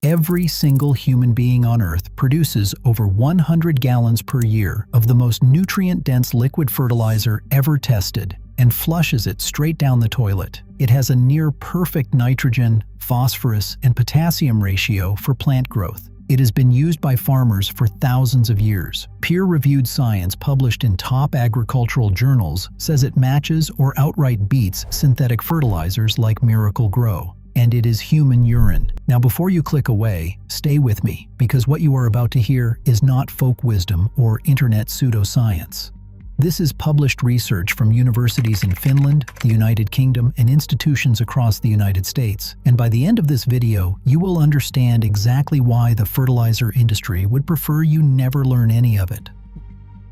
Every single human being on Earth produces over 100 gallons per year of the most nutrient-dense liquid fertilizer ever tested and flushes it straight down the toilet. It has a near-perfect nitrogen, phosphorus, and potassium ratio for plant growth. It has been used by farmers for thousands of years. Peer-reviewed science published in top agricultural journals says it matches or outright beats synthetic fertilizers like Miracle-Gro. And it is human urine. Now before you click away, stay with me, because what you are about to hear is not folk wisdom or internet pseudoscience. This is published research from universities in Finland, the United Kingdom, and institutions across the United States. And by the end of this video, you will understand exactly why the fertilizer industry would prefer you never learn any of it.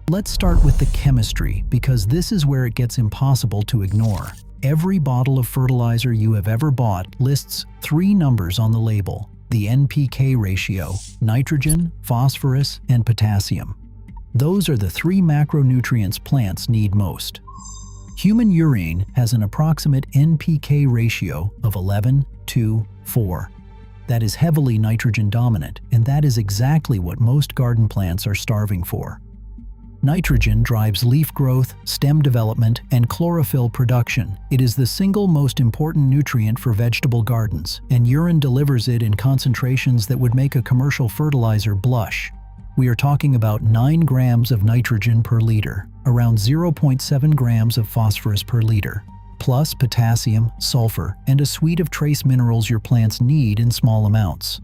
Let's start with the chemistry, because this is where it gets impossible to ignore. Every bottle of fertilizer you have ever bought lists 3 numbers on the label: the NPK ratio, nitrogen, phosphorus, and potassium. Those are the 3 macronutrients plants need most. Human urine has an approximate NPK ratio of 11:4. That is heavily nitrogen dominant, and that is exactly what most garden plants are starving for. Nitrogen drives leaf growth, stem development, and chlorophyll production. It is the single most important nutrient for vegetable gardens, and urine delivers it in concentrations that would make a commercial fertilizer blush. We are talking about 9 grams of nitrogen per liter, around 0.7 grams of phosphorus per liter, plus potassium, sulfur, and a suite of trace minerals your plants need in small amounts.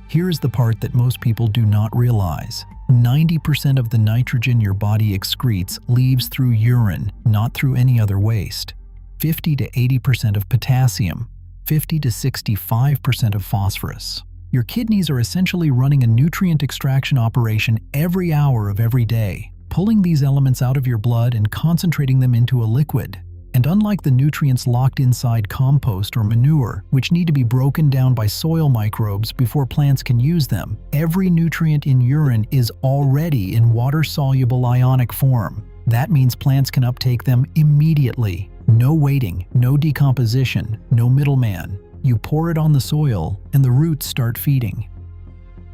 Here's the part that most people do not realize. 90% of the nitrogen your body excretes leaves through urine, not through any other waste. 50 to 80% of potassium, 50 to 65% of phosphorus. Your kidneys are essentially running a nutrient extraction operation every hour of every day, pulling these elements out of your blood and concentrating them into a liquid. And unlike the nutrients locked inside compost or manure, which need to be broken down by soil microbes before plants can use them, every nutrient in urine is already in water-soluble ionic form. That means plants can uptake them immediately. No waiting, no decomposition, no middleman. You pour it on the soil, and the roots start feeding.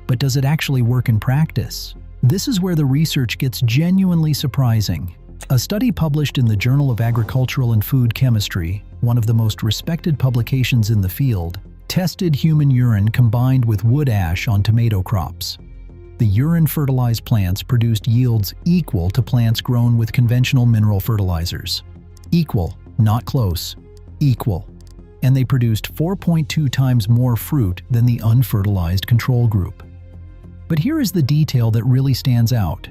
But does it actually work in practice? This is where the research gets genuinely surprising. A study published in the Journal of Agricultural and Food Chemistry, one of the most respected publications in the field, tested human urine combined with wood ash on tomato crops. The urine-fertilized plants produced yields equal to plants grown with conventional mineral fertilizers. Equal, not close, equal. And they produced 4.2 times more fruit than the unfertilized control group. But here is the detail that really stands out.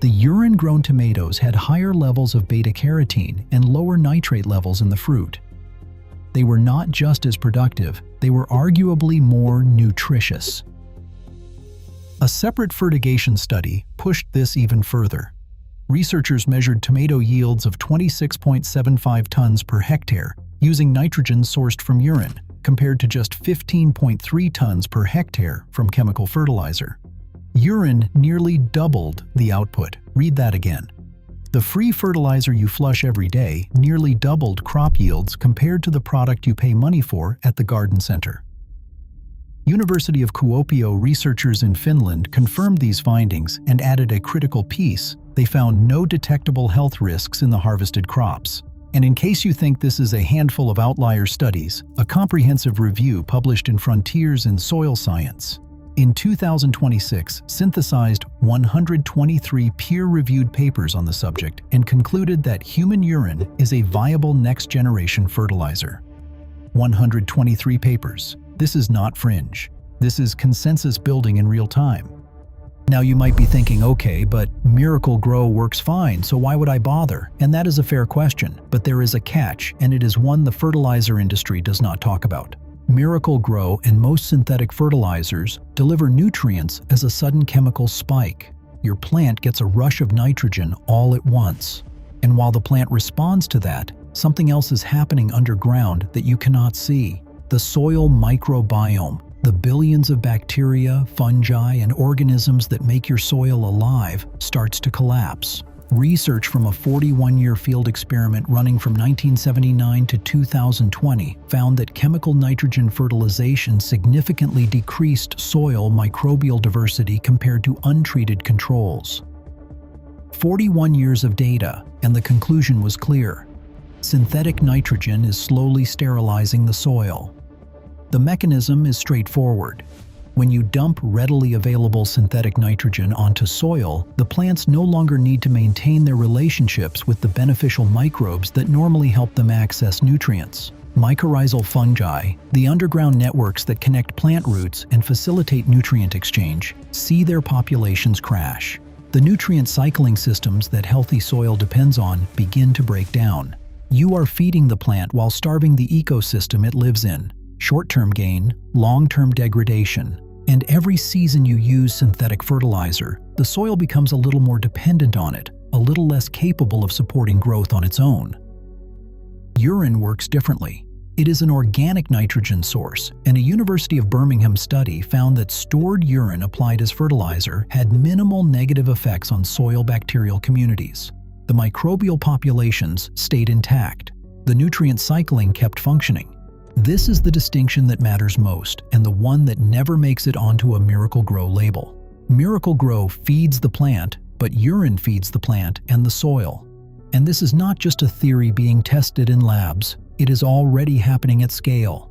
The urine-grown tomatoes had higher levels of beta-carotene and lower nitrate levels in the fruit. They were not just as productive, they were arguably more nutritious. A separate fertigation study pushed this even further. Researchers measured tomato yields of 26.75 tons per hectare using nitrogen sourced from urine, compared to just 15.3 tons per hectare from chemical fertilizer. Urine nearly doubled the output. Read that again. The free fertilizer you flush every day nearly doubled crop yields compared to the product you pay money for at the garden center. University of Kuopio researchers in Finland confirmed these findings and added a critical piece. They found no detectable health risks in the harvested crops. And in case you think this is a handful of outlier studies, a comprehensive review published in Frontiers in Soil Science in 2026 synthesized 123 peer-reviewed papers on the subject and concluded that human urine is a viable next-generation fertilizer. 123 papers. This is not fringe. This is consensus building in real time. Now you might be thinking, okay, but Miracle-Gro works fine, so why would I bother? And that is a fair question, but there is a catch, and it is one the fertilizer industry does not talk about. Miracle-Gro and most synthetic fertilizers deliver nutrients as a sudden chemical spike. Your plant gets a rush of nitrogen all at once. And while the plant responds to that, something else is happening underground that you cannot see. The soil microbiome, the billions of bacteria, fungi, and organisms that make your soil alive, starts to collapse. Research from a 41-year field experiment running from 1979 to 2020 found that chemical nitrogen fertilization significantly decreased soil microbial diversity compared to untreated controls. 41 years of data, and the conclusion was clear. Synthetic nitrogen is slowly sterilizing the soil. The mechanism is straightforward. When you dump readily available synthetic nitrogen onto soil, the plants no longer need to maintain their relationships with the beneficial microbes that normally help them access nutrients. Mycorrhizal fungi, the underground networks that connect plant roots and facilitate nutrient exchange, see their populations crash. The nutrient cycling systems that healthy soil depends on begin to break down. You are feeding the plant while starving the ecosystem it lives in. Short-term gain, long-term degradation. And every season you use synthetic fertilizer, the soil becomes a little more dependent on it, a little less capable of supporting growth on its own. Urine works differently. It is an organic nitrogen source, and a University of Birmingham study found that stored urine applied as fertilizer had minimal negative effects on soil bacterial communities. The microbial populations stayed intact. The nutrient cycling kept functioning. This is the distinction that matters most, and the one that never makes it onto a Miracle-Gro label. Miracle-Gro feeds the plant, but urine feeds the plant and the soil. And this is not just a theory being tested in labs, it is already happening at scale.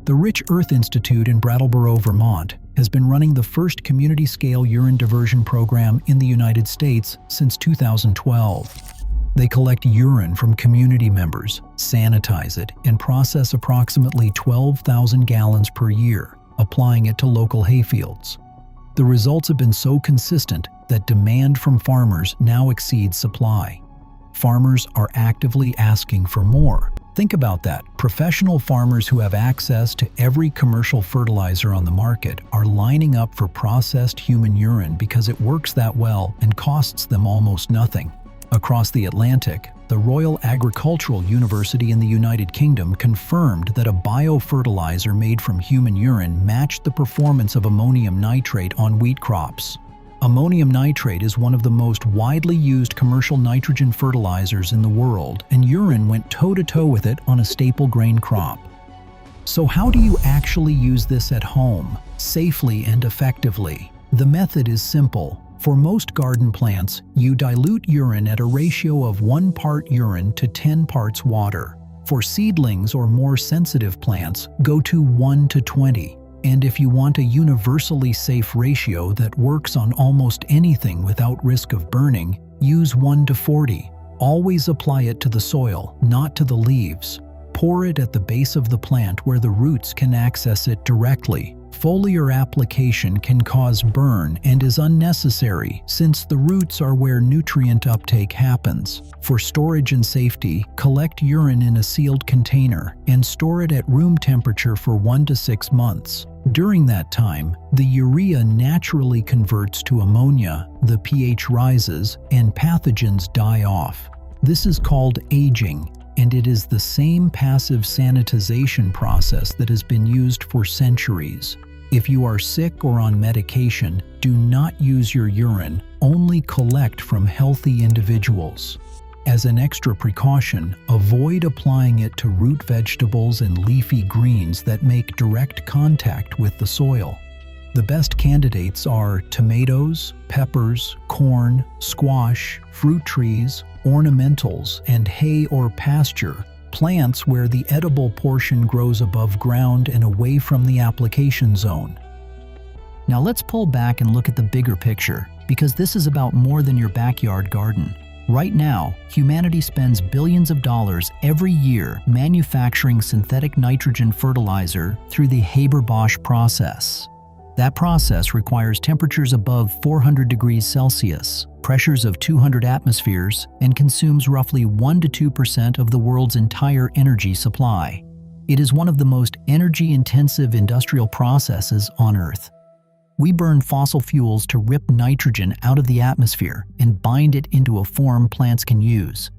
The Rich Earth Institute in Brattleboro, Vermont, has been running the first community-scale urine diversion program in the United States since 2012. They collect urine from community members, sanitize it, and process approximately 12,000 gallons per year, applying it to local hayfields. The results have been so consistent that demand from farmers now exceeds supply. Farmers are actively asking for more. Think about that. Professional farmers who have access to every commercial fertilizer on the market are lining up for processed human urine because it works that well and costs them almost nothing. Across the Atlantic, the Royal Agricultural University in the United Kingdom confirmed that a biofertilizer made from human urine matched the performance of ammonium nitrate on wheat crops. Ammonium nitrate is one of the most widely used commercial nitrogen fertilizers in the world, and urine went toe-to-toe with it on a staple grain crop. So how do you actually use this at home, safely and effectively? The method is simple. For most garden plants, you dilute urine at a ratio of 1 part urine to 10 parts water. For seedlings or more sensitive plants, go to 1 to 20. And if you want a universally safe ratio that works on almost anything without risk of burning, use 1 to 40. Always apply it to the soil, not to the leaves. Pour it at the base of the plant where the roots can access it directly. Foliar application can cause burn and is unnecessary since the roots are where nutrient uptake happens. For storage and safety, collect urine in a sealed container and store it at room temperature for 1 to 6 months. During that time, the urea naturally converts to ammonia, the pH rises, and pathogens die off. This is called aging, and it is the same passive sanitization process that has been used for centuries. If you are sick or on medication, do not use your urine, only collect from healthy individuals. As an extra precaution, avoid applying it to root vegetables and leafy greens that make direct contact with the soil. The best candidates are tomatoes, peppers, corn, squash, fruit trees, ornamentals, and hay or pasture. Plants where the edible portion grows above ground and away from the application zone. Now let's pull back and look at the bigger picture, because this is about more than your backyard garden. Right now, humanity spends billions of dollars every year manufacturing synthetic nitrogen fertilizer through the Haber-Bosch process. That process requires temperatures above 400 degrees Celsius, pressures of 200 atmospheres, and consumes roughly 1 to 2% of the world's entire energy supply. It is one of the most energy-intensive industrial processes on Earth. We burn fossil fuels to rip nitrogen out of the atmosphere and bind it into a form plants can use.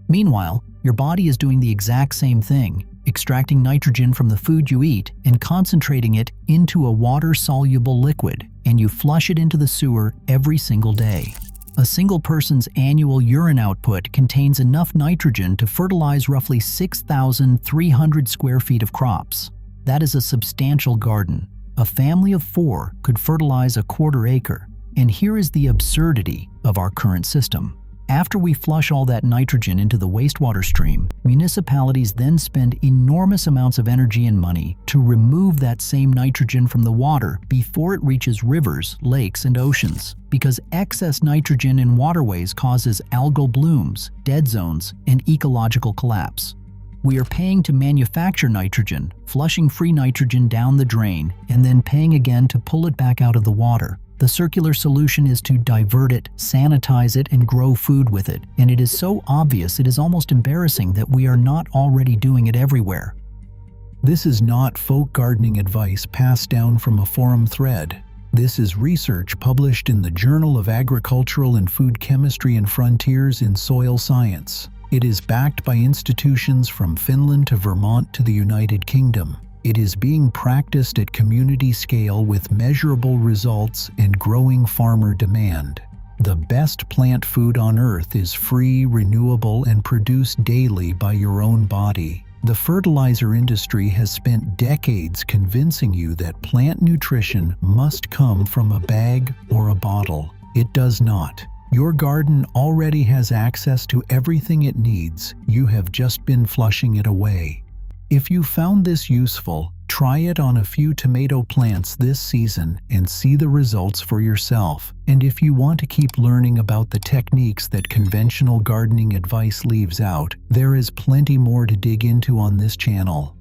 Meanwhile, your body is doing the exact same thing, extracting nitrogen from the food you eat and concentrating it into a water-soluble liquid, and you flush it into the sewer every single day. A single person's annual urine output contains enough nitrogen to fertilize roughly 6,300 square feet of crops. That is a substantial garden. A family of 4 could fertilize a quarter acre. And here is the absurdity of our current system. After we flush all that nitrogen into the wastewater stream, municipalities then spend enormous amounts of energy and money to remove that same nitrogen from the water before it reaches rivers, lakes, and oceans. Because excess nitrogen in waterways causes algal blooms, dead zones, and ecological collapse. We are paying to manufacture nitrogen, flushing free nitrogen down the drain, and then paying again to pull it back out of the water. The circular solution is to divert it, sanitize it, and grow food with it. And it is so obvious it is almost embarrassing that we are not already doing it everywhere. This is not folk gardening advice passed down from a forum thread. This is research published in the Journal of Agricultural and Food Chemistry and Frontiers in Soil Science. It is backed by institutions from Finland to Vermont to the United Kingdom. It is being practiced at community scale with measurable results and growing farmer demand. The best plant food on earth is free, renewable, and produced daily by your own body. The fertilizer industry has spent decades convincing you that plant nutrition must come from a bag or a bottle. It does not. Your garden already has access to everything it needs. You have just been flushing it away. If you found this useful, try it on a few tomato plants this season and see the results for yourself. And if you want to keep learning about the techniques that conventional gardening advice leaves out, there is plenty more to dig into on this channel.